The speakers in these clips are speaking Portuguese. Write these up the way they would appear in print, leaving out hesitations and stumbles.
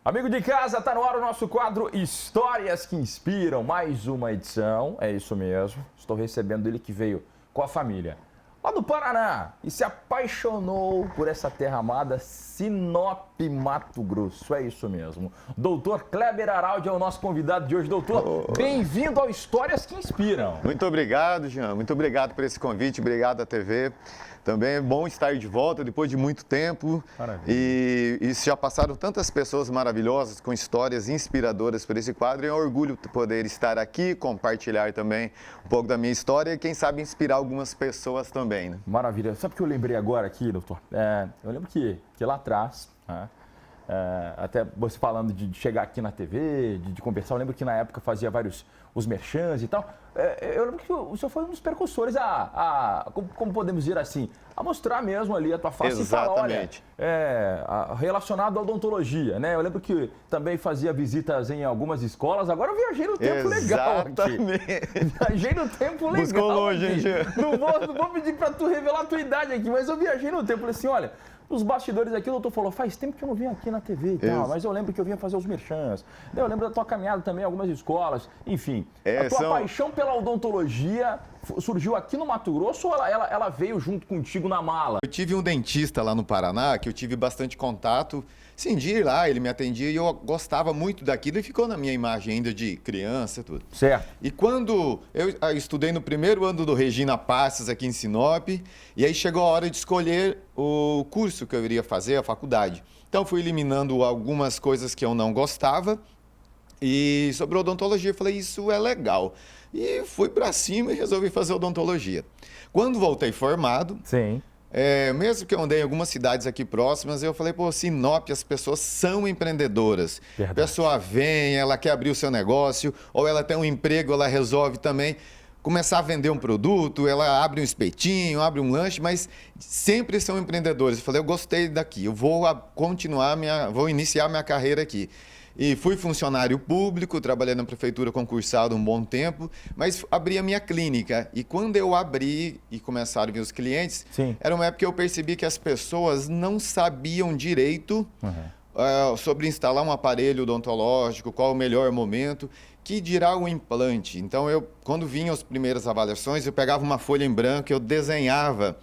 Amigo de casa, tá no ar o nosso quadro Histórias que Inspiram, mais uma edição, é isso mesmo. Estou recebendo ele que veio com a família lá do Paraná e se apaixonou por essa terra amada, Sinop, Mato Grosso, é isso mesmo. Doutor Kleber Araldi é o nosso convidado de hoje. Doutor, bem-vindo ao Histórias que Inspiram. Muito obrigado, Jean, muito obrigado por esse convite, obrigado à TV. Também é bom estar de volta depois de muito tempo. Maravilha. E já passaram tantas pessoas maravilhosas com histórias inspiradoras por esse quadro. É um orgulho poder estar aqui, compartilhar também um pouco da minha história e quem sabe inspirar algumas pessoas também, né? Maravilha. Sabe o que eu lembrei agora aqui, doutor? Eu lembro que lá atrás, né, até você falando de chegar aqui na TV, de conversar, eu lembro que na época fazia vários os merchans e tal. Eu lembro que o senhor foi um dos precursores como podemos dizer assim, a mostrar mesmo ali a tua face. Exatamente. E falar, olha, relacionado à odontologia, né? Eu lembro que também fazia visitas em algumas escolas. Agora eu viajei no tempo legal aqui. Viajei no tempo legal. Buscou longe, hein, Jean? Não vou pedir pra tu revelar a tua idade aqui, mas eu viajei no tempo. Falei assim, olha, nos bastidores aqui, o doutor falou, faz tempo que eu não venho aqui na TV e tal, mas eu lembro que eu vinha fazer os merchans. Eu lembro da tua caminhada também em algumas escolas, enfim. A tua paixão pela odontologia surgiu aqui no Mato Grosso ou ela veio junto contigo na mala? Eu tive um dentista lá no Paraná, que eu tive bastante contato. Sim, de ir lá, ele me atendia e eu gostava muito daquilo e ficou na minha imagem ainda de criança e tudo. Certo. E quando eu estudei no primeiro ano do Regina Passos aqui em Sinop, e aí chegou a hora de escolher o curso que eu iria fazer, a faculdade. Então fui eliminando algumas coisas que eu não gostava e sobre odontologia eu falei, isso é legal. E fui para cima e resolvi fazer odontologia. Quando voltei formado... Sim. Mesmo que eu andei em algumas cidades aqui próximas, eu falei, pô, Sinop, as pessoas são empreendedoras. Verdade. A pessoa vem, ela quer abrir o seu negócio, ou ela tem um emprego, ela resolve também começar a vender um produto, ela abre um espetinho, abre um lanche, mas sempre são empreendedores. Eu falei, eu gostei daqui, eu vou vou iniciar minha carreira aqui. E fui funcionário público, trabalhei na prefeitura concursado um bom tempo, mas abri a minha clínica. E quando eu abri e começaram a vir os clientes, Sim. Era uma época que eu percebi que as pessoas não sabiam direito sobre instalar um aparelho odontológico, qual o melhor momento, que dirá o implante. Então, quando vinham as primeiras avaliações, eu pegava uma folha em branco, eu desenhava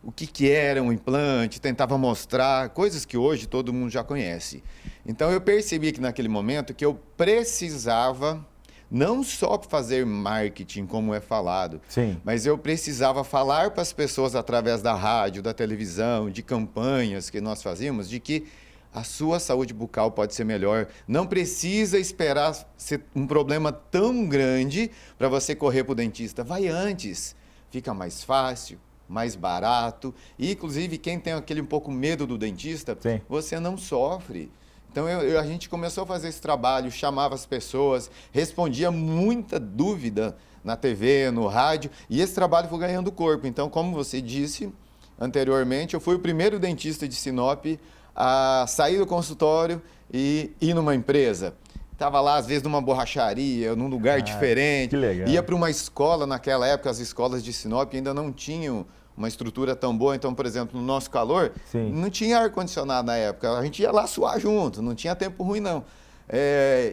o que era um implante, tentava mostrar coisas que hoje todo mundo já conhece. Então eu percebi que naquele momento que eu precisava não só fazer marketing, como é falado, Sim. mas eu precisava falar para as pessoas através da rádio, da televisão, de campanhas que nós fazíamos, de que a sua saúde bucal pode ser melhor. Não precisa esperar ser um problema tão grande para você correr para o dentista. Vai antes, fica mais fácil, mais barato, e inclusive quem tem aquele um pouco medo do dentista, Sim. Você não sofre. Então a gente começou a fazer esse trabalho, chamava as pessoas, respondia muita dúvida na TV, no rádio, e esse trabalho foi ganhando corpo. Então, como você disse anteriormente, eu fui o primeiro dentista de Sinop a sair do consultório e ir numa empresa. Estava lá, às vezes, numa borracharia, num lugar diferente. Que legal. Ia para uma escola, naquela época, as escolas de Sinop ainda não tinham uma estrutura tão boa. Então, por exemplo, no nosso calor, Sim. Não tinha ar-condicionado na época. A gente ia lá suar junto, não tinha tempo ruim, não.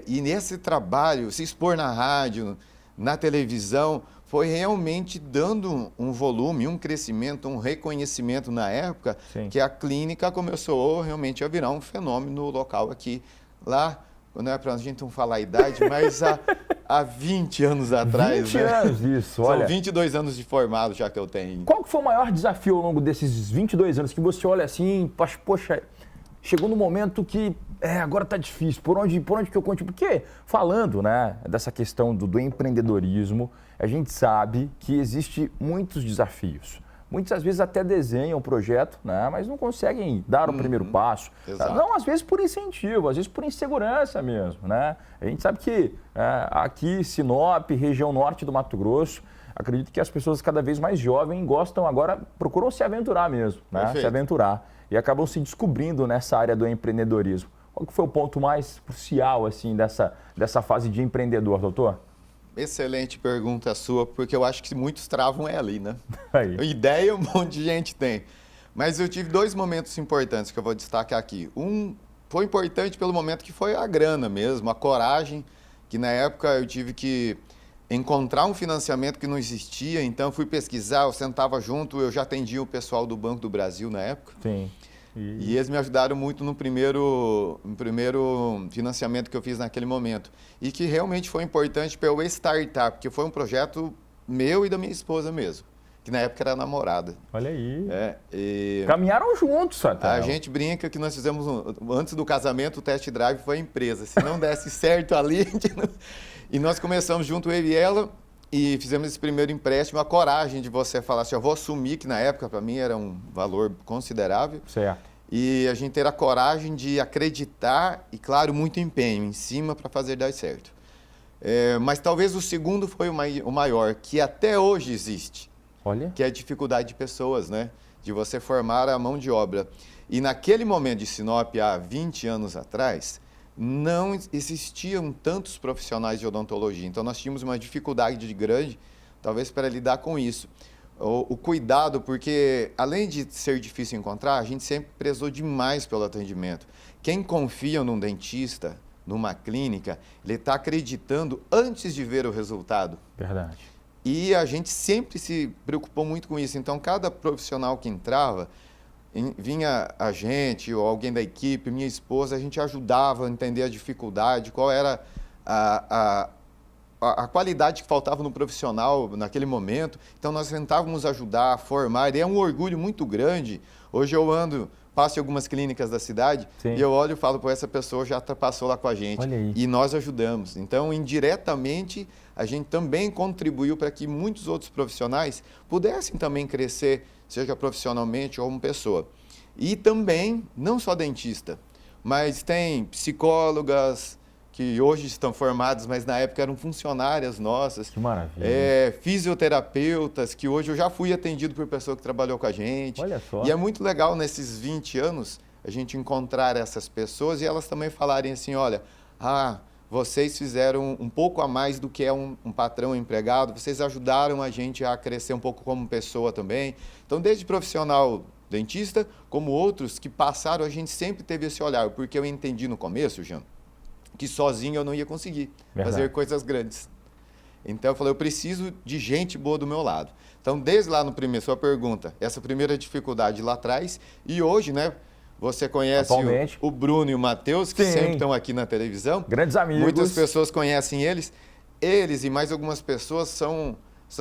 E nesse trabalho, se expor na rádio, na televisão, foi realmente dando um volume, um crescimento, um reconhecimento na época, Sim. que a clínica começou realmente a virar um fenômeno local aqui. Lá, não é para a gente não falar a idade, mas há 20 anos atrás. 20 anos, isso, olha. São 22 anos de formado já que eu tenho. Qual que foi o maior desafio ao longo desses 22 anos que você olha assim, poxa, chegou no momento que agora tá difícil, por onde que eu continuo? Porque falando, né, dessa questão do empreendedorismo, a gente sabe que existe muitos desafios. Muitas vezes até desenham um projeto, né, mas não conseguem dar o primeiro passo. Exato. Não, às vezes por incentivo, às vezes por insegurança mesmo, né? A gente sabe que aqui, Sinop, região norte do Mato Grosso, acredito que as pessoas cada vez mais jovens gostam agora, procuram se aventurar mesmo, né? Perfeito. Se aventurar. E acabam se descobrindo nessa área do empreendedorismo. Qual que foi o ponto mais crucial, assim, dessa fase de empreendedor, doutor? Excelente pergunta sua, porque eu acho que muitos travam ali, né? Aí. Ideia um monte de gente tem. Mas eu tive dois momentos importantes que eu vou destacar aqui. Um foi importante pelo momento que foi a grana mesmo, a coragem, que na época eu tive que encontrar um financiamento que não existia, então eu fui pesquisar, eu sentava junto, eu já atendia o pessoal do Banco do Brasil na época. Sim. E eles me ajudaram muito no primeiro financiamento que eu fiz naquele momento. E que realmente foi importante para eu startar, porque foi um projeto meu e da minha esposa mesmo, que na época era namorada. Olha aí. Caminharam juntos até. A gente brinca que nós fizemos, antes do casamento, o test drive foi a empresa. Se não desse certo ali, e nós começamos junto, eu e ela, e fizemos esse primeiro empréstimo. A coragem de você falar assim, eu vou assumir, que na época para mim era um valor considerável. Certo. E a gente ter a coragem de acreditar e, claro, muito empenho em cima para fazer dar certo. Mas talvez o segundo foi o maior, que até hoje existe. Olha. Que é a dificuldade de pessoas, né? De você formar a mão de obra. E naquele momento de Sinop, há 20 anos atrás, não existiam tantos profissionais de odontologia. Então, nós tínhamos uma dificuldade grande, talvez, para lidar com isso. O cuidado, porque além de ser difícil encontrar, a gente sempre prezou demais pelo atendimento. Quem confia num dentista, numa clínica, ele está acreditando antes de ver o resultado. Verdade. E a gente sempre se preocupou muito com isso. Então, cada profissional que entrava, vinha a gente ou alguém da equipe, minha esposa, a gente ajudava a entender a dificuldade, qual era a qualidade que faltava no profissional naquele momento. Então, nós tentávamos ajudar, formar, e é um orgulho muito grande. Hoje eu passo em algumas clínicas da cidade. Sim. E eu olho e falo, pô, essa pessoa já passou lá com a gente. Olha aí. E nós ajudamos. Então, indiretamente, a gente também contribuiu para que muitos outros profissionais pudessem também crescer, seja profissionalmente ou como pessoa. E também, não só dentista, mas tem psicólogas que hoje estão formadas, mas na época eram funcionárias nossas. Que maravilha. Fisioterapeutas, que hoje eu já fui atendido por pessoa que trabalhou com a gente. Olha só. E é muito legal nesses 20 anos a gente encontrar essas pessoas e elas também falarem assim, olha, vocês fizeram um pouco a mais do que é um patrão empregado, vocês ajudaram a gente a crescer um pouco como pessoa também. Então, desde profissional dentista, como outros que passaram, a gente sempre teve esse olhar, porque eu entendi no começo, Jean, que sozinho eu não ia conseguir fazer coisas grandes. Então, eu falei, eu preciso de gente boa do meu lado. Então, desde lá no primeiro, sua pergunta, essa primeira dificuldade lá atrás, e hoje, né, você conhece o Bruno e o Matheus, que sempre estão aqui na televisão. Grandes amigos. Muitas pessoas conhecem eles. Eles e mais algumas pessoas são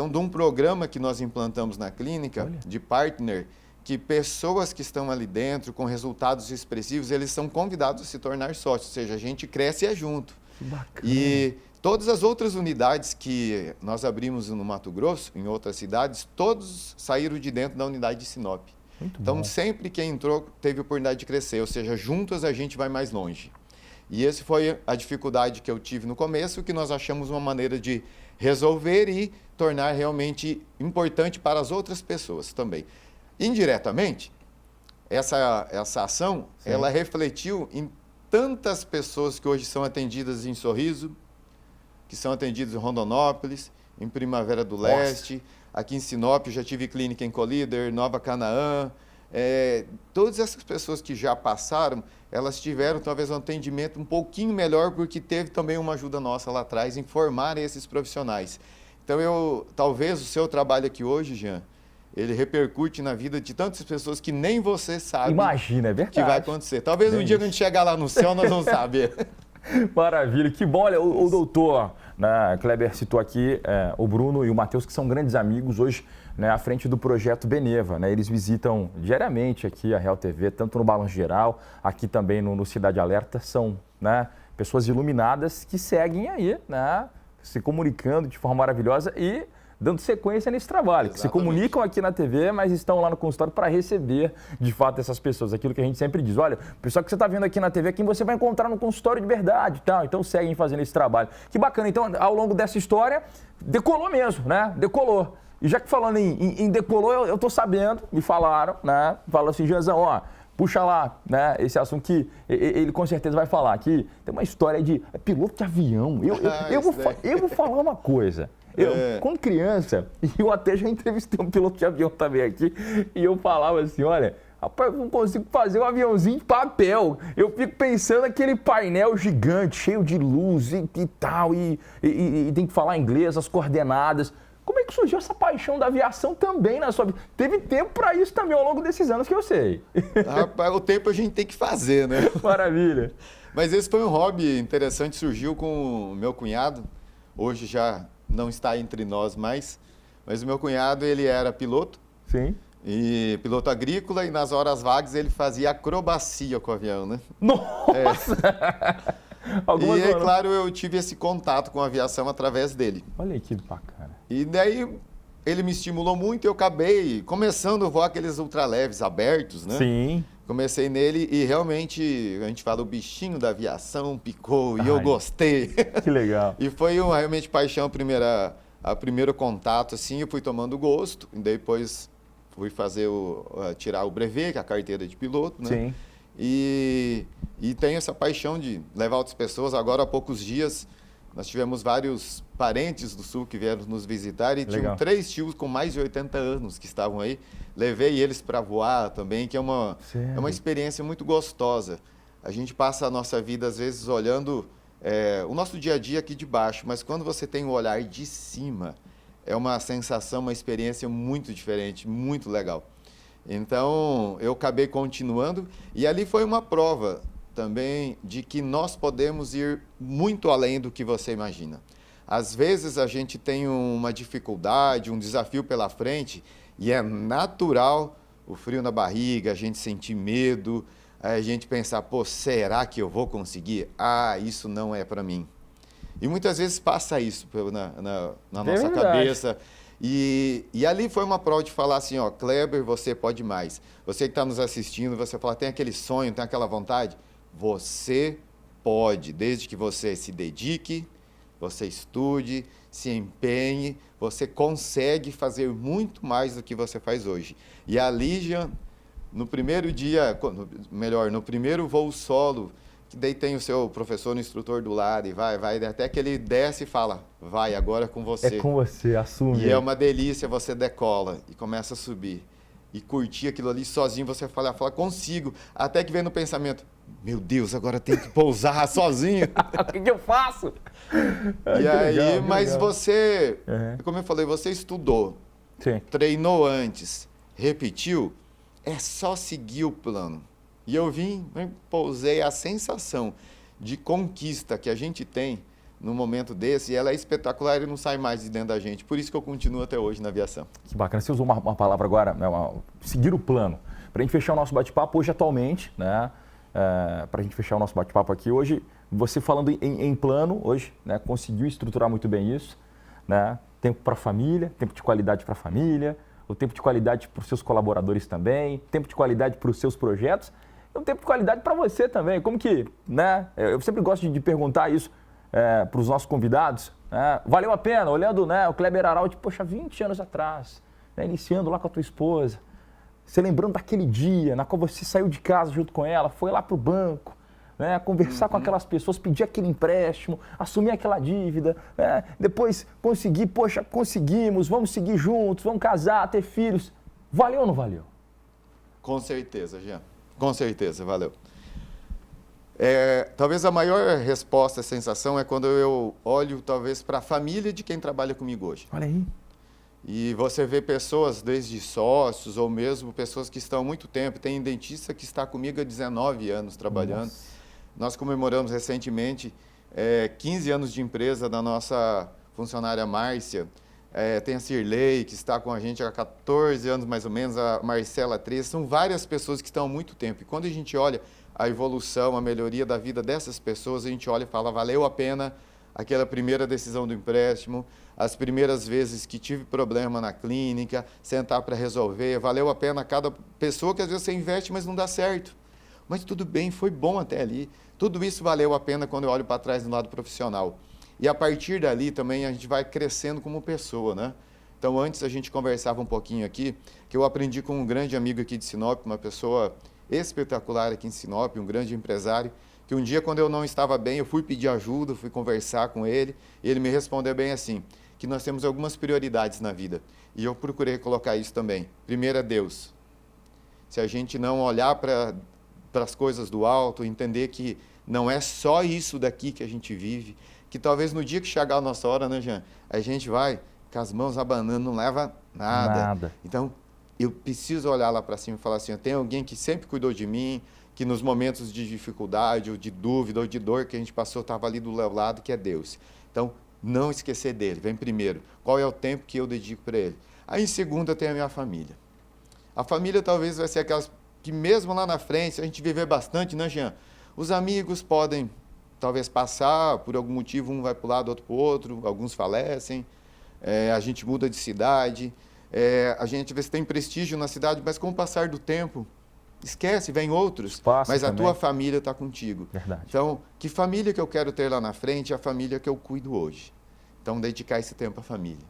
de um programa que nós implantamos na clínica, de partner, que pessoas que estão ali dentro, com resultados expressivos, eles são convidados a se tornar sócios, ou seja, a gente cresce e é junto. Que bacana. E todas as outras unidades que nós abrimos no Mato Grosso, em outras cidades, todos saíram de dentro da unidade de Sinop. Então, sempre quem entrou teve a oportunidade de crescer, ou seja, juntos a gente vai mais longe. E essa foi a dificuldade que eu tive no começo, que nós achamos uma maneira de resolver e tornar realmente importante para as outras pessoas também. Indiretamente, essa ação, ela refletiu em tantas pessoas que hoje são atendidas em Sorriso, que são atendidas em Rondonópolis, em Primavera do Leste, aqui em Sinop, eu já tive clínica em Colíder, Nova Canaã. Todas essas pessoas que já passaram, elas tiveram talvez um atendimento um pouquinho melhor, porque teve também uma ajuda nossa lá atrás em formar esses profissionais. Então, talvez o seu trabalho aqui hoje, Jean, ele repercute na vida de tantas pessoas que nem você sabe. Imagina, é verdade. Que vai acontecer. Talvez um dia que a gente chegar lá no céu, nós vamos saber. Maravilha, que bom. Olha, o doutor, né, Kleber citou aqui o Bruno e o Matheus, que são grandes amigos hoje, né, à frente do projeto Beneva. Né, eles visitam diariamente aqui a Real TV, tanto no Balanço Geral, aqui também no Cidade Alerta. São, né, pessoas iluminadas que seguem aí, né, se comunicando de forma maravilhosa e dando sequência nesse trabalho, que se comunicam aqui na TV, mas estão lá no consultório para receber, de fato, essas pessoas. Aquilo que a gente sempre diz, olha, o pessoal que você está vendo aqui na TV é quem você vai encontrar no consultório de verdade e tal. Então, seguem fazendo esse trabalho. Que bacana. Então, ao longo dessa história, decolou mesmo, né? Decolou. E já que falando em decolou, eu estou sabendo, me falaram, né? Falaram assim, Jeanzão, ó, puxa lá, né? Esse assunto que ele com certeza vai falar, que tem uma história de piloto de avião. Eu vou falar uma coisa. Quando criança, eu até já entrevistei um piloto de avião também aqui, e eu falava assim, olha, Rapaz, eu não consigo fazer um aviãozinho de papel. Eu fico pensando naquele painel gigante, cheio de luz e tal, e tem que falar inglês, as coordenadas. Como é que surgiu essa paixão da aviação também na sua vida? Teve tempo para isso também ao longo desses anos que eu sei. Rapaz, o tempo a gente tem que fazer, né? Maravilha. Mas esse foi um hobby interessante, surgiu com o meu cunhado. Hoje já não está entre nós mais, mas o meu cunhado, ele era piloto. Sim. E piloto agrícola, e nas horas vagas ele fazia acrobacia com o avião, né? Nossa! E é claro, eu tive esse contato com a aviação através dele. Olha aí que bacana. E daí ele me estimulou muito e eu acabei começando a voar aqueles ultraleves abertos, né? Sim. Comecei nele e realmente, a gente fala, o bichinho da aviação picou e eu gostei. Que legal. E foi realmente paixão, a primeiro contato, assim, eu fui tomando gosto, e depois fui fazer tirar o brevet, que é a carteira de piloto, né? Sim. E tenho essa paixão de levar outras pessoas. Agora, há poucos dias, nós tivemos vários parentes do Sul que vieram nos visitar e tinham 3 tios com mais de 80 anos que estavam aí. Levei eles para voar também, que é uma experiência muito gostosa. A gente passa a nossa vida, às vezes, olhando o nosso dia a dia aqui de baixo, mas quando você tem o olhar de cima, é uma sensação, uma experiência muito diferente, muito legal. Então, eu acabei continuando e ali foi uma prova também de que nós podemos ir muito além do que você imagina. Às vezes a gente tem uma dificuldade, um desafio pela frente e é natural o frio na barriga, a gente sentir medo, a gente pensar, pô, será que eu vou conseguir? Ah, isso não é para mim. E muitas vezes passa isso na nossa cabeça. E ali foi uma prova de falar assim, ó, Kleber, você pode mais. Você que está nos assistindo, você fala, tem aquele sonho, tem aquela vontade? Você pode, desde que você se dedique, você estude, se empenhe, você consegue fazer muito mais do que você faz hoje. E a Lígia, no primeiro dia, no primeiro voo solo, que daí tem o seu professor, o instrutor do lado, e vai, até que ele desce e fala, vai, agora é com você. É com você, assume. E é uma delícia, você decola e começa a subir. E curtir aquilo ali sozinho, você fala, consigo. Até que vem no pensamento, meu Deus, agora tem que pousar sozinho. O que eu faço? E aí, legal, mas legal. Você, como eu falei, você estudou, treinou antes, repetiu, é só seguir o plano. E eu pousei, a sensação de conquista que a gente tem no momento desse, ela é espetacular e não sai mais de dentro da gente. Por isso que eu continuo até hoje na aviação. Que bacana. Você usou uma palavra agora, seguir o plano. Para a gente fechar o nosso bate-papo hoje atualmente, né? Para a gente fechar o nosso bate-papo aqui hoje, você falando em plano hoje, né? Conseguiu estruturar muito bem isso, né? Tempo para a família, tempo de qualidade para a família, o tempo de qualidade para os seus colaboradores também, tempo de qualidade para os seus projetos, e um tempo de qualidade para você também. Como que, né? Eu sempre gosto de perguntar isso para os nossos convidados. Valeu a pena, olhando, né, o Kleber Araldi, poxa, 20 anos atrás, né, iniciando lá com a tua esposa, você lembrando daquele dia na qual você saiu de casa junto com ela, foi lá para o banco, né, conversar com aquelas pessoas, pedir aquele empréstimo, assumir aquela dívida, né, depois conseguir, poxa, conseguimos, vamos seguir juntos, vamos casar, ter filhos. Valeu ou não valeu? Com certeza, Jean. Com certeza, valeu. Talvez a maior resposta, a sensação, é quando eu olho, talvez, para a família de quem trabalha comigo hoje. Olha aí. E você vê pessoas, desde sócios, ou mesmo pessoas que estão há muito tempo. Tem um dentista que está comigo há 19 anos trabalhando. Nossa. Nós comemoramos recentemente 15 anos de empresa da nossa funcionária Márcia. Tem a Cirlei, que está com a gente há 14 anos, mais ou menos, a Marcela 13. São várias pessoas que estão há muito tempo. E quando a gente olha a evolução, a melhoria da vida dessas pessoas, a gente olha e fala, valeu a pena aquela primeira decisão do empréstimo, as primeiras vezes que tive problema na clínica, sentar para resolver, valeu a pena cada pessoa que às vezes você investe, mas não dá certo. Mas tudo bem, foi bom até ali. Tudo isso valeu a pena quando eu olho para trás no lado profissional. E a partir dali também a gente vai crescendo como pessoa, né? Então antes a gente conversava um pouquinho aqui, que eu aprendi com um grande amigo aqui de Sinop, uma pessoa espetacular aqui em Sinop, um grande empresário, que um dia, quando eu não estava bem, eu fui pedir ajuda, fui conversar com ele, e ele me respondeu bem assim, que nós temos algumas prioridades na vida, e eu procurei colocar isso também. Primeiro é Deus, se a gente não olhar para as coisas do alto, entender que não é só isso daqui que a gente vive, que talvez no dia que chegar a nossa hora, né, Jean, a gente vai com as mãos abanando, não leva nada. Então, eu preciso olhar lá para cima e falar assim, tem alguém que sempre cuidou de mim, que nos momentos de dificuldade, ou de dúvida, ou de dor que a gente passou, estava ali do meu lado, que é Deus. Então, não esquecer dele, vem primeiro. Qual é o tempo que eu dedico para ele? Aí, em segundo, eu tenho a minha família. A família talvez vai ser aquelas que mesmo lá na frente, se a gente viver bastante, né, Jean? Os amigos podem talvez passar, por algum motivo, um vai para o lado, outro para o outro, alguns falecem, a gente muda de cidade, a gente vê se tem prestígio na cidade, mas com o passar do tempo, esquece, vem outros, mas a tua família está contigo. Verdade. Então, que família que eu quero ter lá na frente é a família que eu cuido hoje. Então, dedicar esse tempo à família.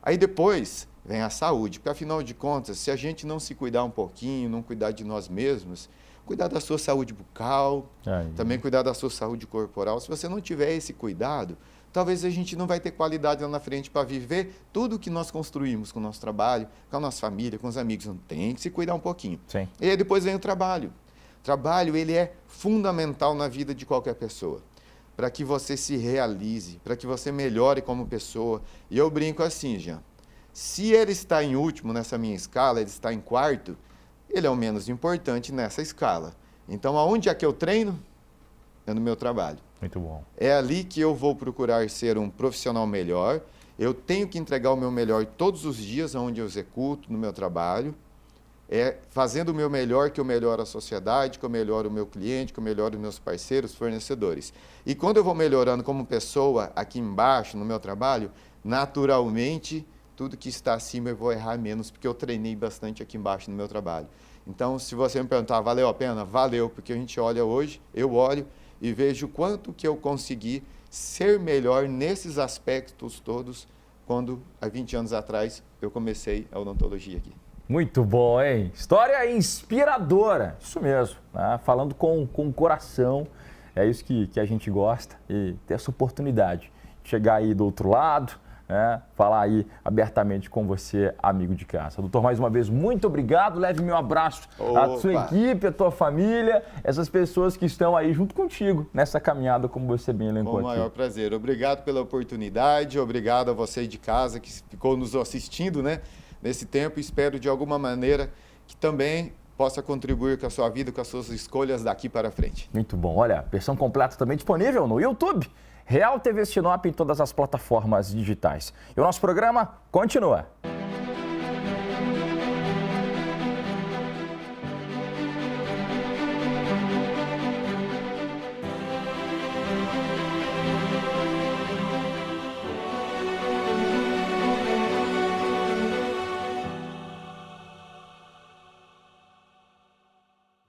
Aí depois vem a saúde, porque afinal de contas, se a gente não se cuidar um pouquinho, não cuidar de nós mesmos, cuidar da sua saúde bucal, também cuidar da sua saúde corporal, se você não tiver esse cuidado, talvez a gente não vai ter qualidade lá na frente para viver tudo que nós construímos com o nosso trabalho, com a nossa família, com os amigos. Não tem que se cuidar um pouquinho. Sim. E aí depois vem o trabalho. O trabalho, ele é fundamental na vida de qualquer pessoa, para que você se realize, para que você melhore como pessoa. E eu brinco assim, Jean, se ele está em último nessa minha escala, ele está em quarto, ele é o menos importante nessa escala. Então, aonde é que eu treino? É no meu trabalho. Muito bom. É ali que eu vou procurar ser um profissional melhor. Eu tenho que entregar o meu melhor todos os dias onde eu executo no meu trabalho. É fazendo o meu melhor que eu melhoro a sociedade, que eu melhoro o meu cliente, que eu melhoro os meus parceiros, fornecedores. E quando eu vou melhorando como pessoa aqui embaixo no meu trabalho, naturalmente, tudo que está acima eu vou errar menos, porque eu treinei bastante aqui embaixo no meu trabalho. Então, se você me perguntar, valeu a pena? Valeu, porque a gente olha hoje, eu olho e vejo quanto que eu consegui ser melhor nesses aspectos todos, quando há 20 anos atrás eu comecei a odontologia aqui. Muito bom, hein? História inspiradora, isso mesmo, né? Falando com o coração, é isso que a gente gosta e ter essa oportunidade de chegar aí do outro lado, né? Falar aí abertamente com você, amigo de casa. Doutor, mais uma vez, muito obrigado, leve meu abraço à sua equipe, à tua família, essas pessoas que estão aí junto contigo nessa caminhada, como você bem elencou aqui. Com o maior prazer, obrigado pela oportunidade, obrigado a você de casa que ficou nos assistindo, né? Nesse tempo, espero de alguma maneira que também possa contribuir com a sua vida, com as suas escolhas daqui para frente. Muito bom. Olha, a versão completa também disponível no YouTube, Real TV Sinop, em todas as plataformas digitais. E o nosso programa continua.